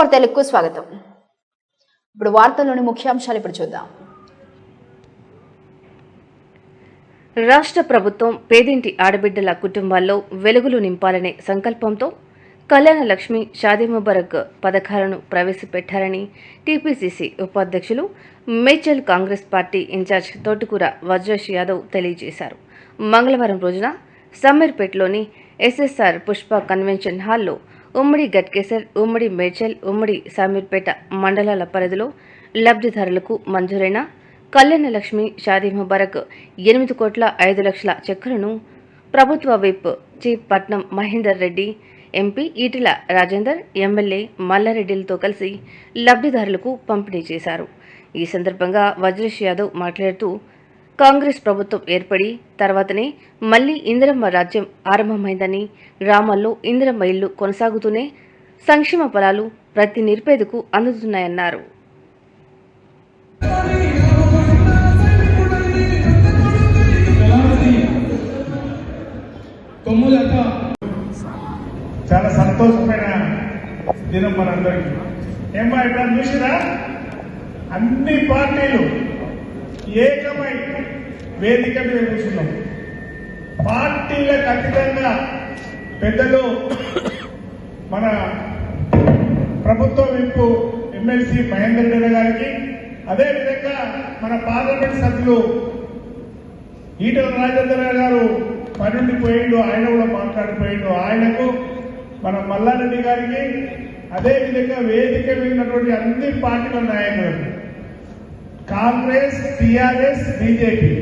వార్తలకు స్వాగతం. ఇప్పుడు వార్తల్లోని ముఖ్యాంశాలు చూద్దాం. రాష్ట్ర ప్రభుత్వం పేదింటి ఆడబిడ్డల కుటుంబాల్లో వెలుగులు నింపాలనే సంకల్పంతో కళ్యాణ లక్ష్మి, షాదీ ముబారక్ పథకాలను ప్రవేశపెట్టారని టీపీసీసీ ఉపాధ్యక్షులు, మేడ్చల్ కాంగ్రెస్ పార్టీ ఇన్ఛార్జ్ తోటకూర వజ్రేష్ యాదవ్ తెలియజేశారు. మంగళవారం రోజున సమ్మర్పేటలోని ఎస్ఎస్ఆర్ పుష్ప కన్వెన్షన్ హాల్లో ఉమ్మడి గట్కేసర్, ఉమ్మడి మేడ్చల్, ఉమ్మడి శామీర్పేట మండలాల పరిధిలో లబ్ధిదారులకు మంజూరైన కళ్యాణ లక్ష్మి, షాదీ ముబారక్ 8,05,00,000 చెక్కులను ప్రభుత్వ విప్ చీఫ్ పట్నం మహేందర్ రెడ్డి, ఎంపీ ఈటెల రాజేందర్, ఎమ్మెల్యే మల్లారెడ్డిలతో కలిసి లబ్ధిదారులకు పంపిణీ చేశారు. ఈ సందర్భంగా వజ్రేష్ యాదవ్ మాట్లాడుతూ, కాంగ్రెస్ ప్రభుత్వం ఏర్పడి తర్వాతనే మళ్లీ ఇందిరమ్మ రాజ్యం ఆరంభమైందని, గ్రామాల్లో ఇందిరమ్మ ఇల్లు కొనసాగుతూనే సంక్షేమ ఫలాలు ప్రతి నిరుపేదకు అందుతున్నాయన్నారు. చాలా సంతోషమైన దినం మనందరికీ. ఏమో ఇక్కడ చూసినా అన్ని పార్టీలు ఏకమై వేదిక మీద కూర్చున్నాం. పార్టీలకు అతీతంగా పెద్దలు మన ప్రభుత్వ విప్పు ఎమ్మెల్సీ మహేందర్ రెడ్డి గారికి, అదేవిధంగా మన పార్లమెంట్ సభ్యులు ఈటెల రాజేందర్ గారు పనుండి పోయిండు, ఆయన కూడా మాట్లాడిపోయిండు, ఆయనకు మన మల్లారెడ్డి గారికి, అదేవిధంగా వేదిక మీదటువంటి అన్ని పార్టీల నాయకులకు, కాంగ్రెస్, టీఆర్ఎస్, బీజేపీ,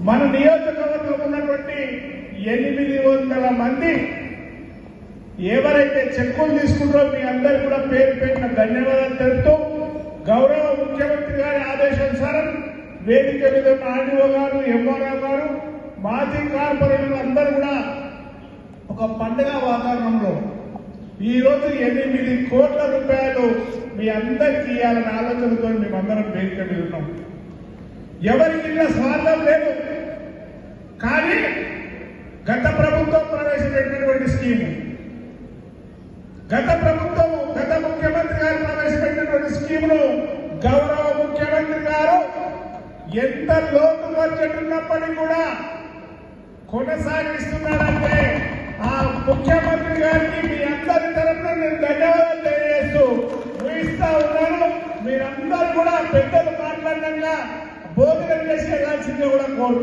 మన నియోజకవర్గంలో ఉన్నటువంటి 800 మంది ఎవరైతే చెక్కులు తీసుకుంటారో మీ అందరూ కూడా పేరు పెట్టిన ధన్యవాదాలు తెలుపుతూ, గౌరవ ముఖ్యమంత్రి గారి ఆదేశానుసారం వేదిక మీద ఉన్న ఆర్డీఓ గారు, ఎంఆర్ఓ గారు, మాజీ కార్పొరేటర్లు అందరూ కూడా ఒక పండుగ వాతావరణంలో ఈరోజు 8 కోట్ల రూపాయలు మీ అందరికీ ఇవ్వాలనే ఆలోచనతో మేమందరం వేదిక మీద ఉన్నాం. ఎవరికి స్వార్థం లేదు. కానీ గత ప్రభుత్వం ప్రవేశపెట్టినటువంటి స్కీము, గత ముఖ్యమంత్రి గారు ప్రవేశపెట్టినటువంటి స్కీమును గౌరవ ముఖ్యమంత్రి గారు ఎంత లోటు బడ్జెట్ ఉన్నప్పటికీ కూడా కొనసాగిస్తున్నారంటే ఆ ముఖ్యమంత్రి గారికి మీ అందరి తరఫున నేను ధన్యవాదాలు తెలియజేస్తూ ఊహిస్తా ఉన్నాను. మీరందరూ కూడా పెద్దలు మాట్లాడినాక భోజనం చేసి వెళ్ళాల్సిందే కూడా కోరుతాను.